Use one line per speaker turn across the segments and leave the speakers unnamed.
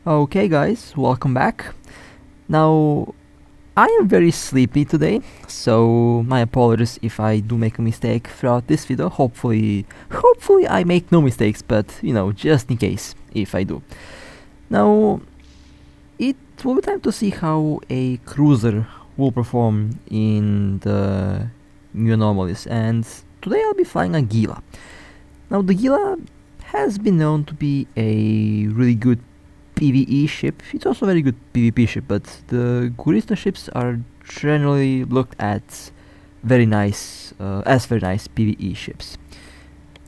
Okay guys, welcome back. Now, I am very sleepy today, so my apologies if I do make a mistake throughout this video. Hopefully I make no mistakes, but you know, just in case, if I do. Now, it will be time to see how a cruiser will perform in the new anomalies, and today I'll be flying a Gila. Now, the Gila has been known to be a really good PvE ship. It's also a very good PvP ship, but the Guristas ships are generally looked at as very nice PvE ships.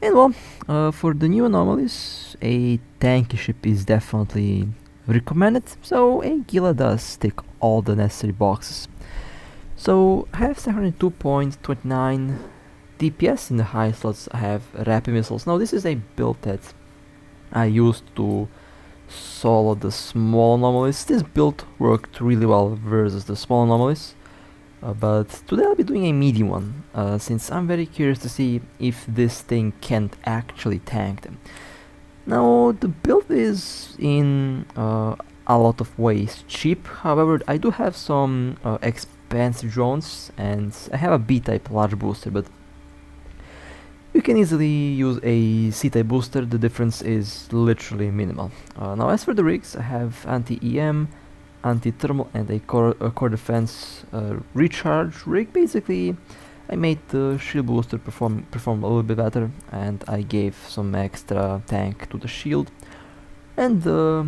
And well, for the new anomalies, a tanky ship is definitely recommended, so a Gila does tick all the necessary boxes. So I have 702.29 DPS. In the high slots I have rapid missiles. Now this is a build that I used to solo the small anomalies. This build worked really well versus the small anomalies, but today I'll be doing a medium one, since I'm very curious to see if this thing can't actually tank them. Now the build is in a lot of ways cheap, however I do have some expensive drones and I have a B-type large booster, but you can easily use a C-type booster. The difference is literally minimal. Now as for the rigs, I have anti-EM, anti-thermal and a core defense recharge rig. Basically I made the shield booster perform a little bit better, and I gave some extra tank to the shield, and the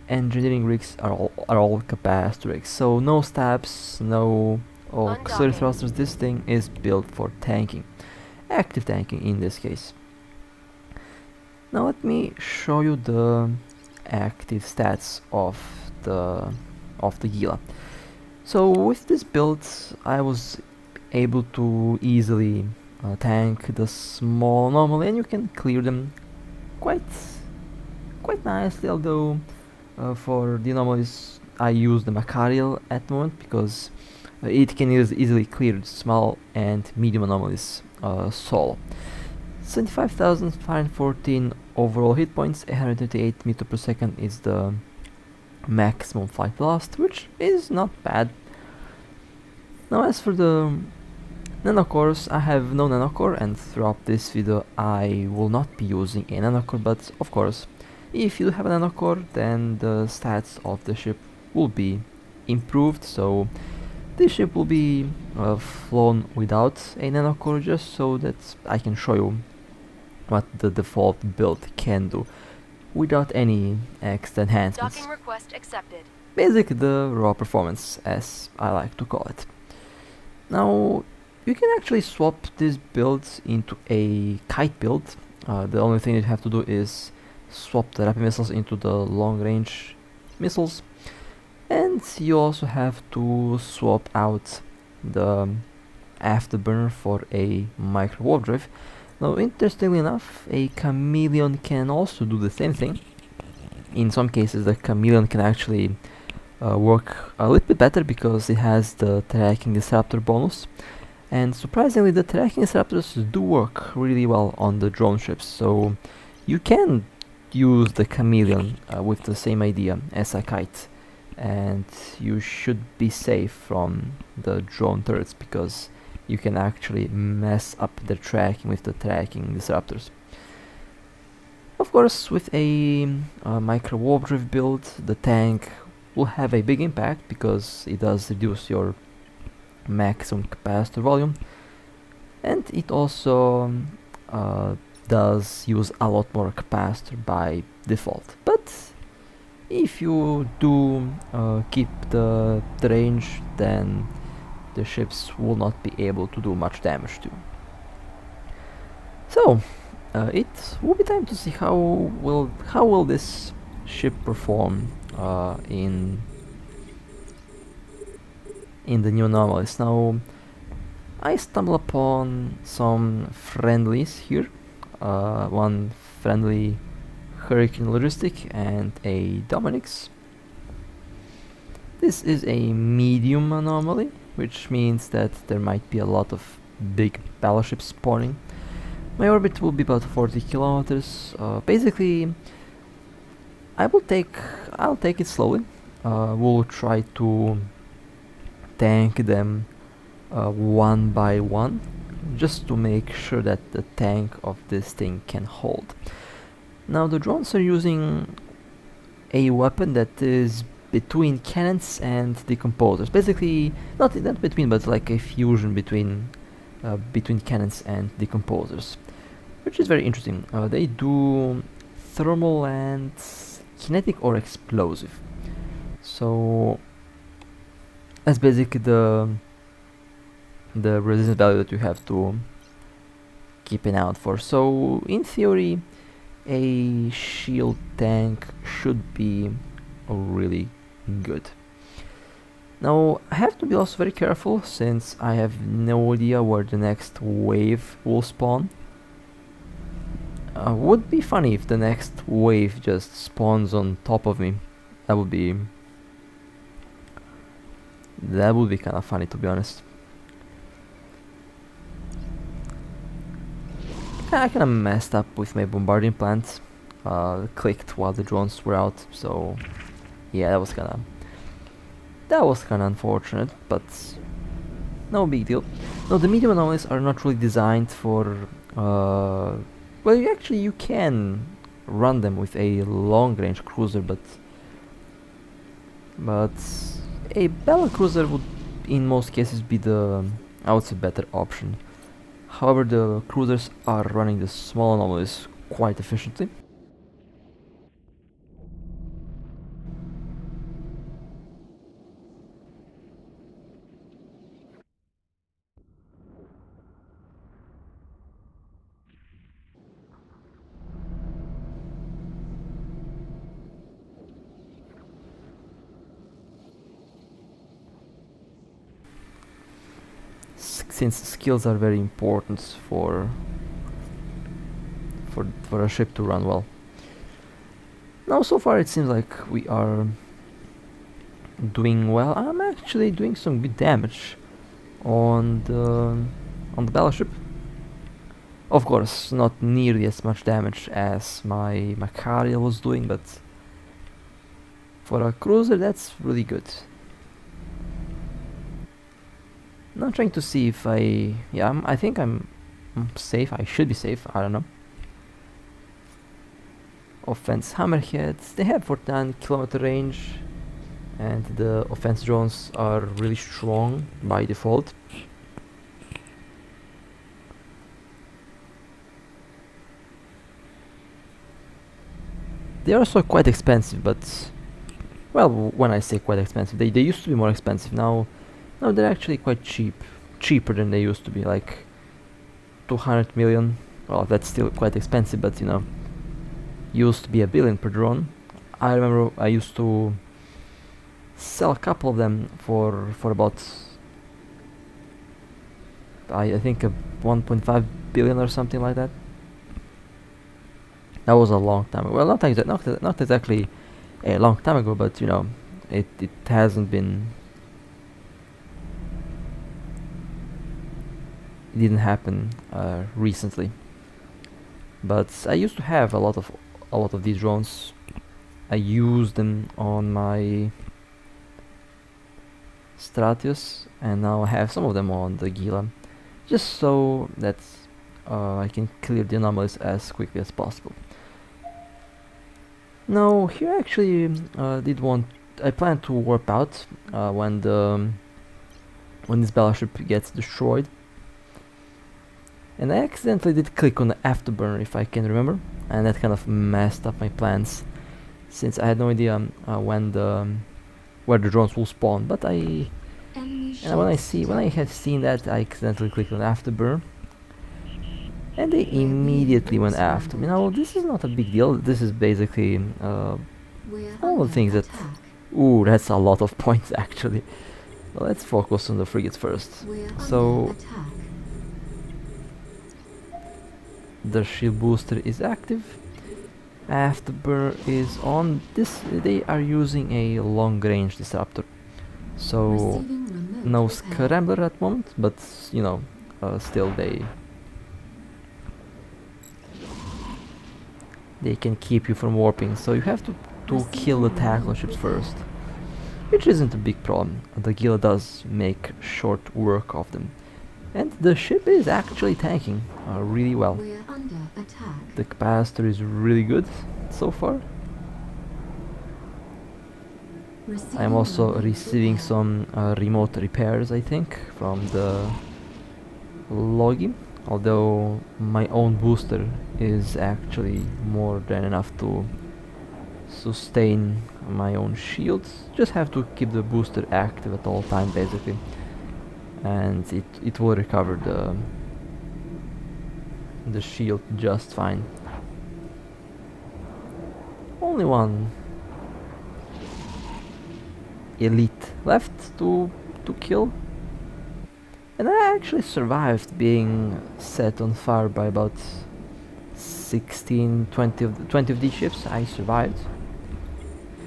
engineering rigs are all capacitor rigs, so no stabs, no auxiliary thrusters. This thing is built for tanking. Active tanking in this case. Now let me show you the active stats of the Gila. So with this build I was able to easily tank the small anomaly, and you can clear them quite nicely, although for the anomalies I use the Macarial at the moment because it can easily clear small and medium anomalies solo. 75,514 overall hit points, 838 meter per second is the maximum flight velocity, which is not bad. Now as for the nanocores, I have no nanocore, and throughout this video I will not be using a nanocore, but of course if you have a nanocore then the stats of the ship will be improved, so this ship will be flown without a nanocore, just so that I can show you what the default build can do without any extra enhancements.
Docking request accepted.
Basically the raw performance, as I like to call it. Now you can actually swap this build into a kite build. The only thing you have to do is swap the rapid missiles into the long range missiles, and you also have to swap out the afterburner for a micro warp drive. Now interestingly enough, a chameleon can also do the same thing. In some cases the chameleon can actually work a little bit better because it has the tracking disruptor bonus, and surprisingly the tracking disruptors do work really well on the drone ships, so you can use the chameleon with the same idea as a kite, and you should be safe from the drone turrets because you can actually mess up the tracking with the tracking disruptors. Of course, with a micro warp drive build, the tank will have a big impact because it does reduce your maximum capacitor volume, and it also does use a lot more capacitor by default. But if you do keep the range, then the ships will not be able to do much damage to you. So it will be time to see how will this ship perform in the new anomalies. Now I stumble upon some friendlies here. One friendly Hurricane Logistic and a Dominic's. This is a medium anomaly, which means that there might be a lot of big battleships spawning. My orbit will be about 40 kilometers. Basically I will take I'll take it slowly. We'll try to tank them one by one, just to make sure that the tank of this thing can hold. Now the drones are using a weapon that is between cannons and decomposers. Basically, not between, but like a fusion between cannons and decomposers, which is very interesting. They do thermal and kinetic or explosive. So that's basically the resistance value that you have to keep an eye out for. So in theory, a shield tank should be really good. Now I have to be also very careful, since I have no idea where the next wave will spawn. Would be funny if the next wave just spawns on top of me. That would be kind of funny, to be honest. I kind of messed up with my bombarding plant. Clicked while the drones were out, so yeah, that was kind of unfortunate, but no big deal. No, the medium anomalies are not really designed for. Well, you can run them with a long-range cruiser, but a battle cruiser would, in most cases, be I would say, better option. However, the cruisers are running the small anomalies quite efficiently. Since skills are very important for a ship to run well. Now, so far it seems like we are doing well. I'm actually doing some good damage on the battleship. Of course, not nearly as much damage as my Macaria was doing, but for a cruiser, that's really good. Now I'm trying to see if I think I'm safe. I should be safe. I don't know. Offense hammerheads. They have 49-kilometer range, and the offense drones are really strong by default. They are also quite expensive, but well, when I say quite expensive, they used to be more expensive. Now they're actually quite cheaper than they used to be, like 200 million. Well, that's still quite expensive, but you know, used to be $1 billion per drone. I remember I used to sell a couple of them for about I think 1.5 billion or something like that. That was a long time ago. Well, not exactly a long time ago, but you know, it hasn't been. It didn't happen recently. But I used to have a lot of these drones. I used them on my Stratius, and now I have some of them on the Gila, just so that I can clear the anomalies as quickly as possible. Now here I actually I plan to warp out when this battleship gets destroyed. And I accidentally did click on the afterburner, if I can remember, and that kind of messed up my plans, since I had no idea where the drones will spawn. But when I had seen that, I accidentally clicked on afterburner, and they immediately went after me. Now this is not a big deal. This is basically all the things that. Ooh, that's a lot of points actually. Well, let's focus on the frigates first. So. The shield booster is active. Afterburner is on. They are using a long-range disruptor, so no scrambler at the moment. But you know, still they can keep you from warping. So you have to to kill the tackle ships first, which isn't a big problem. The Gila does make short work of them, and the ship is actually tanking really well.
We're under attack.
The capacitor is really good so far. I'm also receiving some remote repairs, I think, from the Logi, although my own booster is actually more than enough to sustain my own shields. Just have to keep the booster active at all time, basically, and it will recover the shield just fine. Only one elite left to kill, and I actually survived being set on fire by about 16, 20 of these ships. I survived.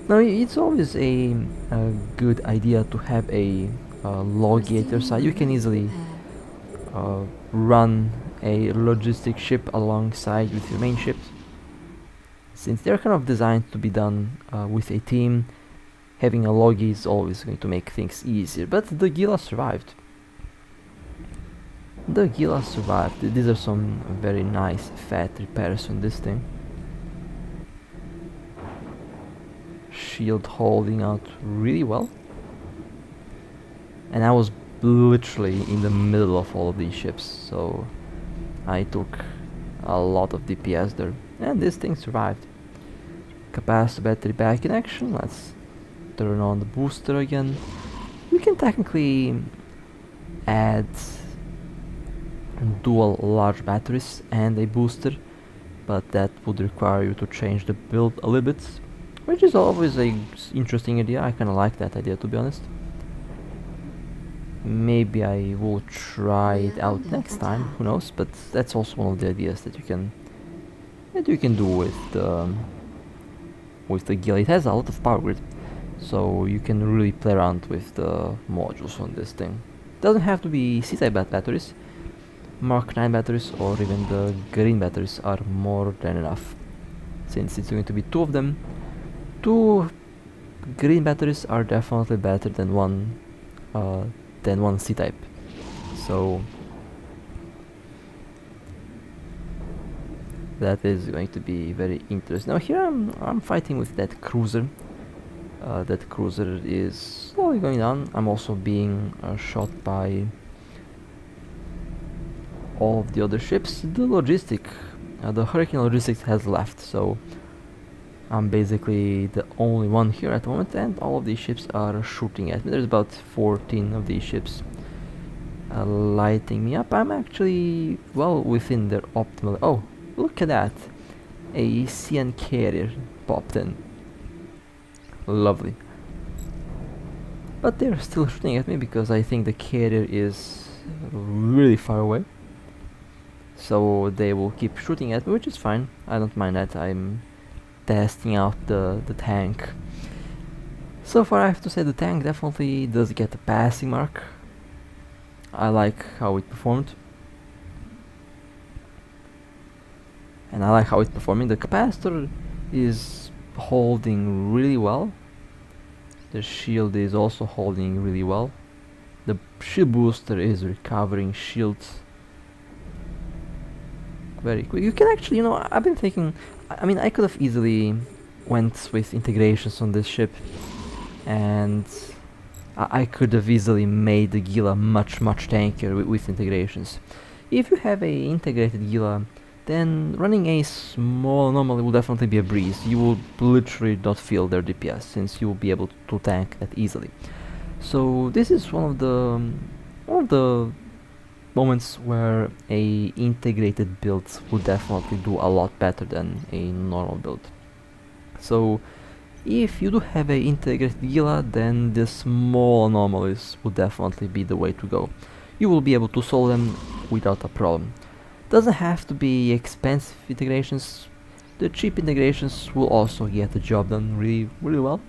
Now it's always a good idea to have a logator side. You can easily run a logistic ship alongside with your main ships, since they're kind of designed to be done with a team. Having a logi is always going to make things easier, but the Gila survived. The Gila survived. These are some very nice fat repairs on this thing. Shield holding out really well. And I was literally in the middle of all of these ships, so I took a lot of DPS there. And this thing survived. Capacitor battery back in action. Let's turn on the booster again. We can technically add dual large batteries and a booster, but that would require you to change the build a little bit, which is always a interesting idea. I kinda like that idea, to be honest. Maybe I will try it out next time, who knows, but that's also one of the ideas that you can do with the Gila. It has a lot of power grid, so you can really play around with the modules on this thing. Doesn't have to be C-type batteries. Mark 9 batteries or even the green batteries are more than enough, since it's going to be 2 of them. 2 green batteries are definitely better than one C-type. So that is going to be very interesting. Now here I'm fighting with that cruiser. That cruiser is slowly going down. I'm also being shot by all of the other ships. The Hurricane logistics has left, so I'm basically the only one here at the moment, and all of these ships are shooting at me. There's about 14 of these ships lighting me up. I'm actually well within their optimal. Oh, look at that! A CN carrier popped in. Lovely. But they're still shooting at me because I think the carrier is really far away. So they will keep shooting at me, which is fine. I don't mind that. I'm testing out the tank. So far I have to say the tank definitely does get a passing mark. I like how it performed. And I like how it's performing. The capacitor is holding really well. The shield is also holding really well. The shield booster is recovering shields very quick. You can actually, you know, I've been thinking, I mean, I could have easily went with integrations on this ship, and I could have easily made the Gila much tankier with integrations. If you have a integrated Gila, then running a small anomaly will definitely be a breeze. You will literally not feel their DPS, since you will be able to tank that easily. So this is one of the moments where a integrated build would definitely do a lot better than a normal build. So if you do have a integrated Gila, then the small anomalies would definitely be the way to go. You will be able to solve them without a problem. Doesn't have to be expensive integrations. The cheap integrations will also get the job done really well.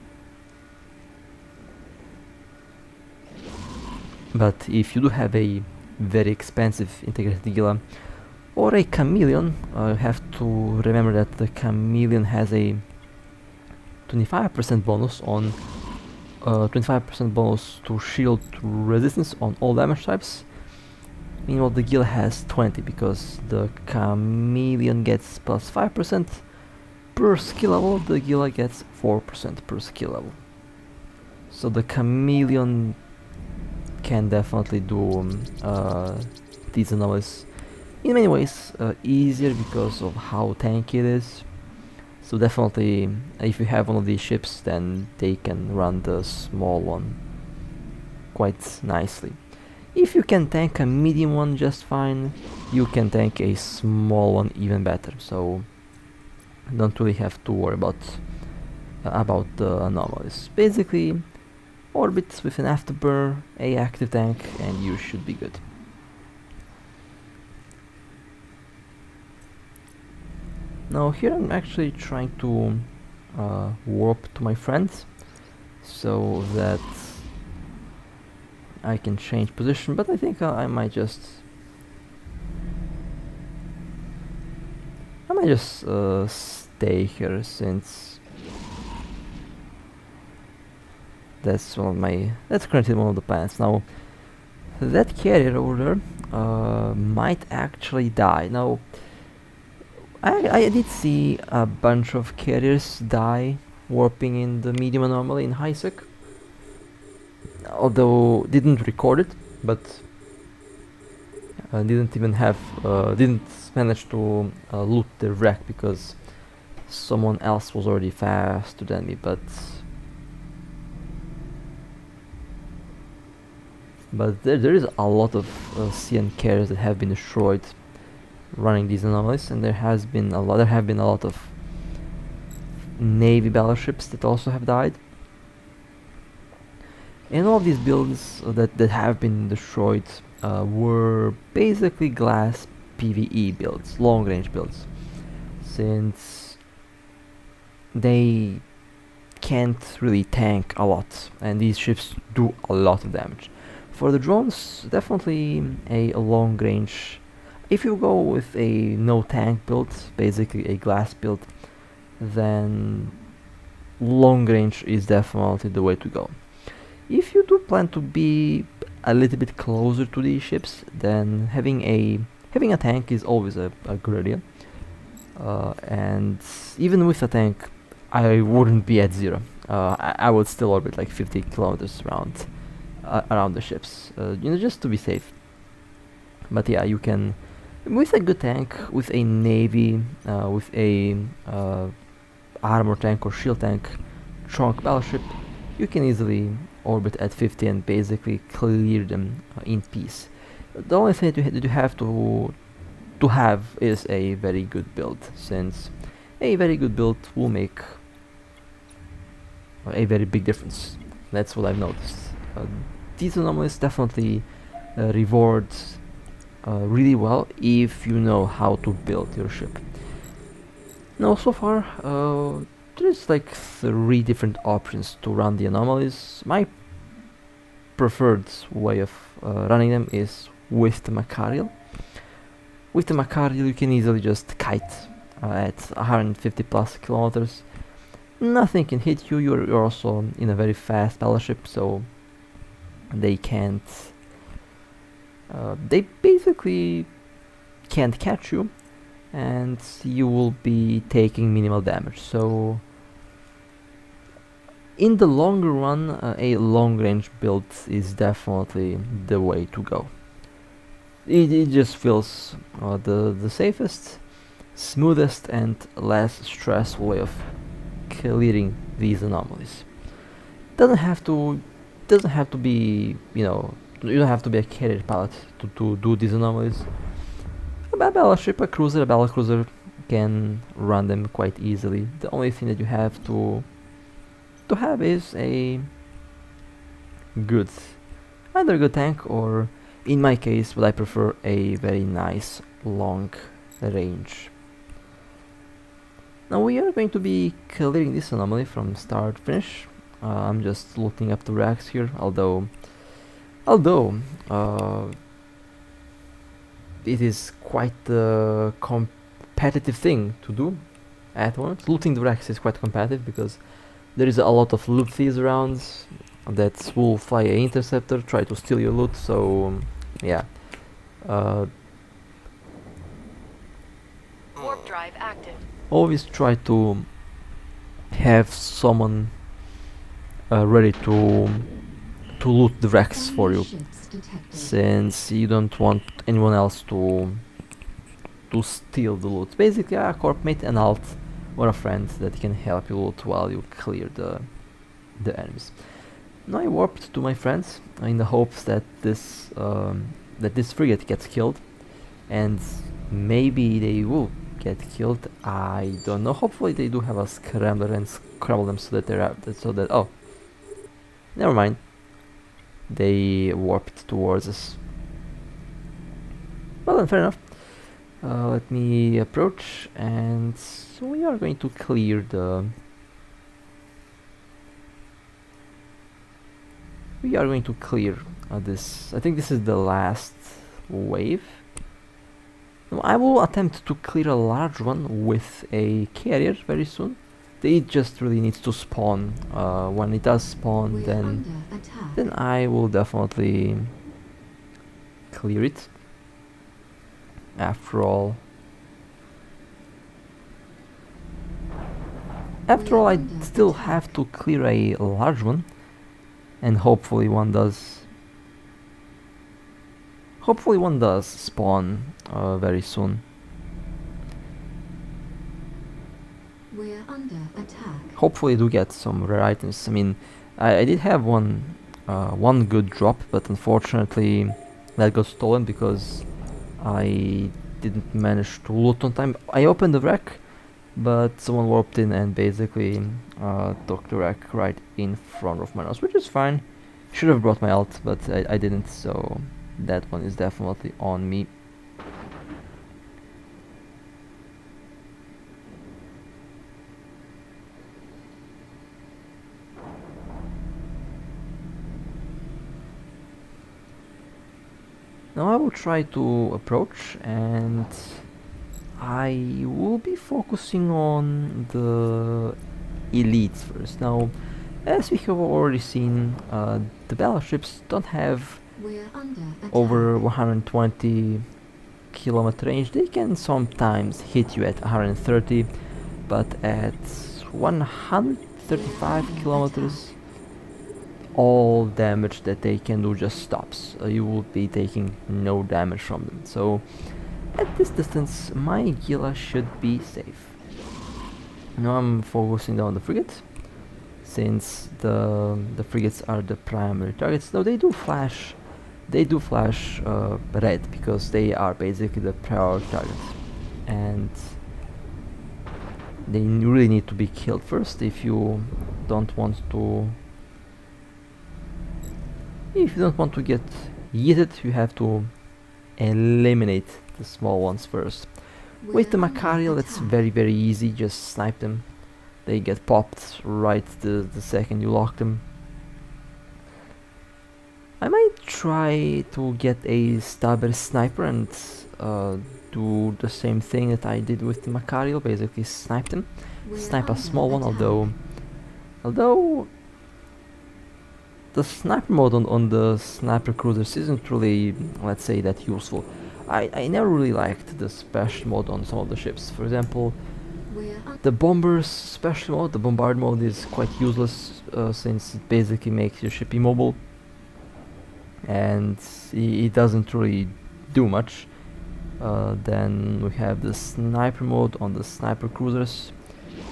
But if you do have a very expensive integrated Gila or a Chameleon, you have to remember that the Chameleon has a 25% bonus on 25% bonus to shield resistance on all damage types. Meanwhile, the Gila has 20 because the Chameleon gets plus 5% per skill level. The Gila gets 4% per skill level. So the Chameleon can definitely do these anomalies in many ways easier because of how tanky it is. So definitely, if you have one of these ships, then they can run the small one quite nicely. If you can tank a medium one just fine, you can tank a small one even better. So don't really have to worry about the anomalies. Basically, orbit with an afterburner, a active tank, and you should be good. Now here I'm actually trying to warp to my friends so that I can change position, but I think I might just stay here, since that's currently one of the plans. Now that carrier over there might actually die. Now I did see a bunch of carriers die warping in the medium anomaly in high sec, although didn't record it, but didn't manage to loot the wreck because someone else was already faster than me. But there is a lot of CN carriers that have been destroyed running these anomalies, and there have been a lot of Navy battleships that also have died. And all of these builds that have been destroyed were basically glass PvE builds, long range builds, since they can't really tank a lot, and these ships do a lot of damage. For the drones, definitely a long range. If you go with a no tank build, basically a glass build, then long range is definitely the way to go. If you do plan to be a little bit closer to these ships, then having a tank is always a good idea. And even with a tank, I wouldn't be at 0. I would still orbit like 50 kilometers around the ships, just to be safe. But yeah, you can, with a good tank, with a navy, with a armor tank or shield tank, Chonk battleship, you can easily orbit at 50 and basically clear them in peace. The only thing that you have to have is a very good build, since a very good build will make a very big difference. That's what I've noticed. These anomalies definitely reward really well if you know how to build your ship. Now, so far, there's like 3 different options to run the anomalies. My preferred way of running them is with the Macariel. With the Macariel, you can easily just kite at 150 plus kilometers. Nothing can hit you. You're also in a very fast battleship, so they can't. They basically can't catch you, and you will be taking minimal damage. So in the longer run, a long range build is definitely the way to go. It just feels the safest, smoothest, and less stressful way of clearing these anomalies. Doesn't have to be, you don't have to be a carrier pilot to do these anomalies. A battleship, a battlecruiser can run them quite easily. The only thing that you have to have is a good, either a good tank, or in my case, what I prefer, a very nice long range. Now we are going to be clearing this anomaly from start to finish. I'm just looking up the racks here, although it is quite a competitive thing to do at once. Looting the racks is quite competitive because There is a lot of loot thieves around that will fly an interceptor, try to steal your loot, so yeah.
Warp drive active.
Always try to have someone ready to loot the wrecks for you, since you don't want anyone else to steal the loot. Basically a corp mate, an alt, or a friend that can help you loot while you clear the enemies. Now I warped to my friends in the hopes that this frigate gets killed, and maybe they will get killed. I don't know. Hopefully they do have a scrambler and scramble them so that they're out. So that oh, never mind. They warped towards us. Well then, fair enough. Let me approach, and so we are going to clear the. We are going to clear this. I think this is the last wave. No, I will attempt to clear a large one with a carrier very soon. It just really needs to spawn. When it does spawn, then I will definitely clear it. After all, I still have to clear a large one, and hopefully one does. Hopefully one does spawn very soon.
We're under attack.
Hopefully do get some rare items. I mean, I did have one good drop, but unfortunately that got stolen because I didn't manage to loot on time. I opened the wreck, but someone warped in and basically took the wreck right in front of my nose, which is fine. Should have brought my ult, but I didn't, so that one is definitely on me. Now I will try to approach, and I will be focusing on the elites first. Now, as we have already seen, the battleships don't have over 120 kilometer range. They can sometimes hit you at 130, but at 135 kilometers, all damage that they can do just stops. You will be taking no damage from them. So at this distance, my Gila should be safe. Now I'm focusing on the frigate, since the frigates are the primary targets. No, they do flash red because they are basically the priority targets, and they really need to be killed first if you don't want to. If you don't want to get yeeted, you have to eliminate the small ones first. With the Macarial, it's very easy. Just snipe them. They get popped right the second you lock them. I might try to get a Stabber sniper and do the same thing that I did with the Macarial, basically snipe them. Snipe a small one, although the sniper mode on the sniper cruisers isn't really, let's say, that useful. I never really liked the special mode on some of the ships. For example, the bomber's special mode, the bombard mode, is quite useless since it basically makes your ship immobile, and it doesn't really do much. Then we have the sniper mode on the sniper cruisers.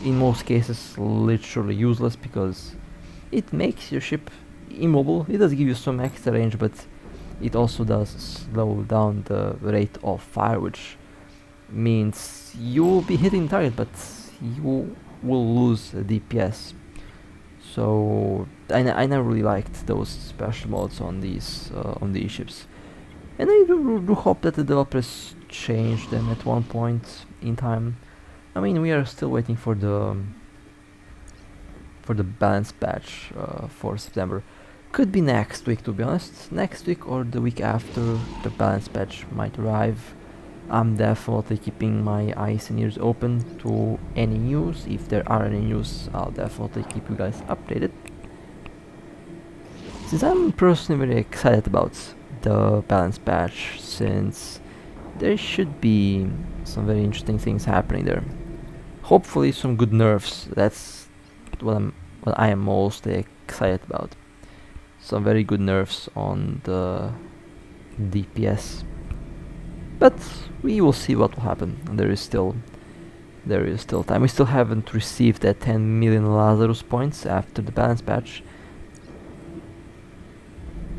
In most cases, literally useless because it makes your ship immobile. It does give you some extra range, but it also does slow down the rate of fire, which means you will be hitting the target, but you will lose DPS. So I never really liked those special modes on these ships, and I do hope that the developers change them at one point in time. I mean, we are still waiting for the balance patch for September. Could be next week, to be honest. Next week or the week after the balance patch might arrive. I'm definitely keeping my eyes and ears open to any news. If there are any news, I'll definitely keep you guys updated. Since I'm personally very excited about the balance patch, since there should be some very interesting things happening there. Hopefully some good nerfs. That's what I am mostly excited about. Some very good nerfs on the DPS. But we will see what will happen. There is still time. We still haven't received that 10 million Lazarus points after the balance patch.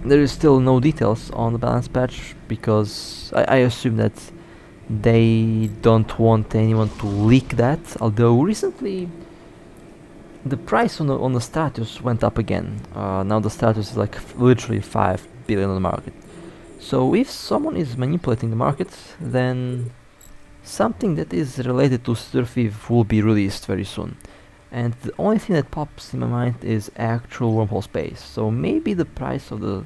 There is still no details on the balance patch because I assume that they don't want anyone to leak that. Although recently the price on the status went up again. Now the status is like literally 5 billion on the market. So if someone is manipulating the market, then something that is related to Thief will be released very soon. And the only thing that pops in my mind is actual wormhole space. So maybe the price of the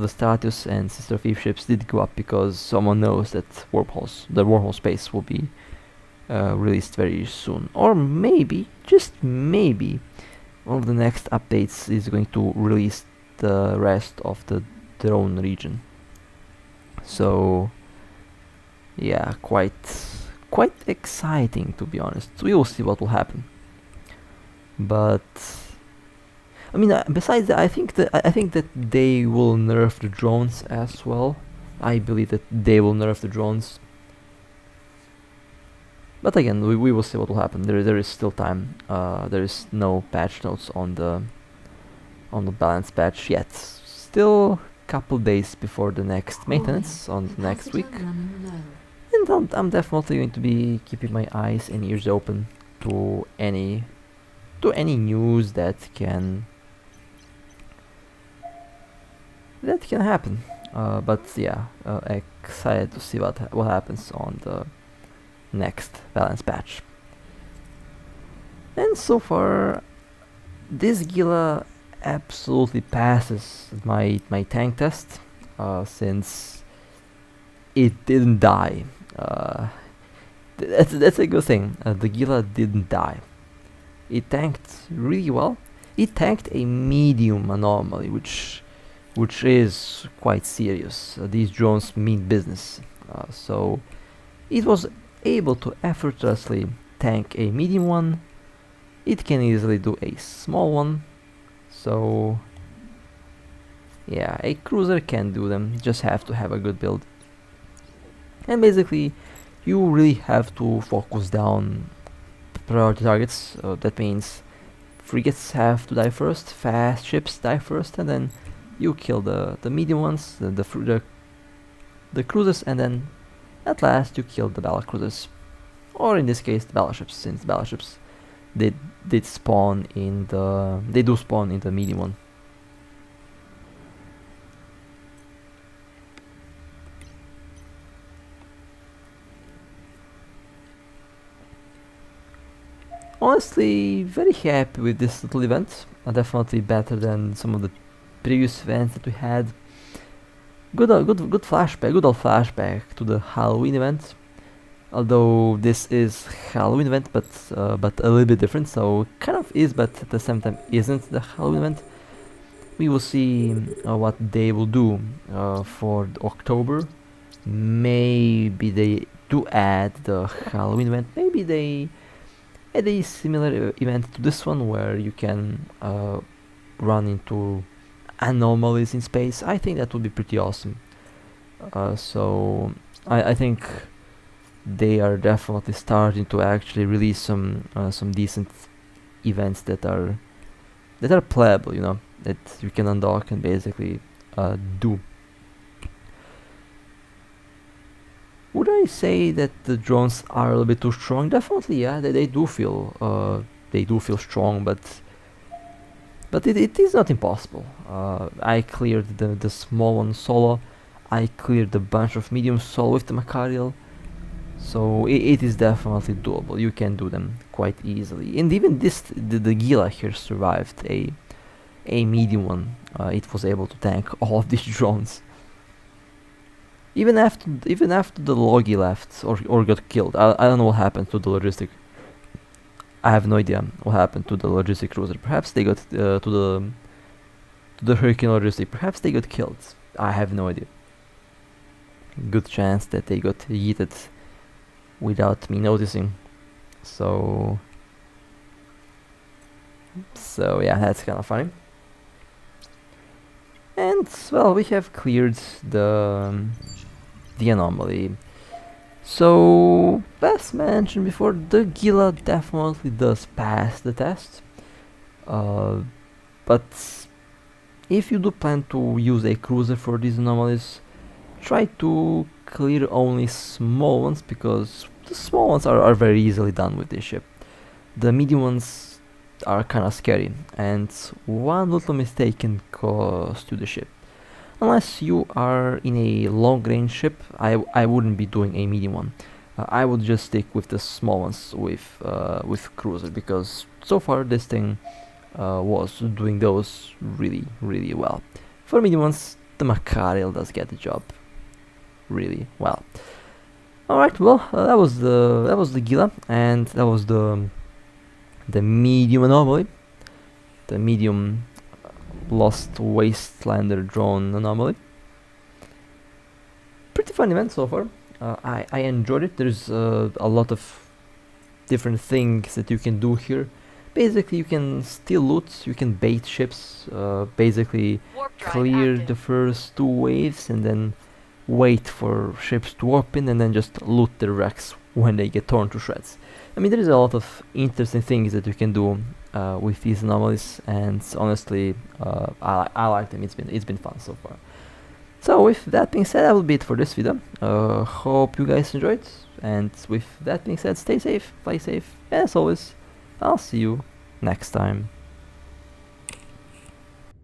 status and Thief ships did go up because someone knows that the wormhole space will be released very soon. Or maybe, just maybe, one of the next updates is going to release the rest of the drone region. So yeah, quite exciting, to be honest. We will see what will happen. But I mean, besides that, I think that they will nerf the drones as well. I believe that they will nerf the drones. But again, we will see what will happen. There is still time. There is no patch notes on the balance patch yet. Still couple days before the next maintenance on next week, and I'm definitely going to be keeping my eyes and ears open to any news that can happen. But yeah, excited to see what happens on the next balance patch. And so far, this Gila absolutely passes my tank test, since it didn't die. That's a good thing. The Gila didn't die. It tanked really well. It tanked a medium anomaly, which is quite serious. These drones mean business. So it was able to effortlessly tank a medium one. It can easily do a small one. So yeah, a cruiser can do them, just have to have a good build. And basically, you really have to focus down priority targets. That means frigates have to die first, fast ships die first, and then you kill the medium ones, the cruisers, and then at last you kill the battle cruisers. Or in this case, the battleships, since battleships they do spawn in the medium one. Honestly, very happy with this little event. Definitely better than some of the previous events that we had. Good old flashback to the Halloween event. Although this is Halloween event, but a little bit different, so kind of is, but at the same time isn't the Halloween event. We will see what they will do for October. Maybe they do add the Halloween event. Maybe they add a similar event to this one, where you can run into anomalies in space. I think that would be pretty awesome. So I think they are definitely starting to actually release some decent events that are playable, you know, that you can undock and basically do. Would I say that the drones are a little bit too strong? Definitely, yeah. They do feel strong, but it is not impossible. I cleared the small one solo. I cleared a bunch of medium solo with the Macariel. So it is definitely doable. You can do them quite easily. And even the Gila here survived a medium one. It was able to tank all of these drones. even after the Logi left or got killed, I don't know what happened to the logistic. I have no idea what happened to the logistic cruiser. Perhaps they got to the Hurricane logistic. Perhaps they got killed. I have no idea. Good chance that they got yeeted without me noticing. So yeah, that's kind of funny. And well, we have cleared the anomaly. So, as mentioned before, the Gila definitely does pass the test. But if you do plan to use a cruiser for these anomalies, try to clear only small ones, because the small ones are very easily done with this ship. The medium ones are kinda scary, and one little mistake can cost you the ship. Unless you are in a long-range ship, I wouldn't be doing a medium one. I would just stick with the small ones with cruiser, because so far this thing was doing those really well. For medium ones, the Macariel does get the job really well. All right, well, that was the Gila, and that was the medium anomaly, the medium lost wastelander drone anomaly. Pretty fun event so far. I enjoyed it. There's a lot of different things that you can do here. Basically, you can steal loot, you can bait ships, basically clear the first 2 waves and then wait for ships to warp in and then just loot the wrecks when they get torn to shreds. I mean, there is a lot of interesting things that you can do with these anomalies, and honestly, I like them. It's been fun so far. So with that being said, that will be it for this video. Hope you guys enjoyed, and with that being said, stay safe, play safe, and as always, I'll see you next time.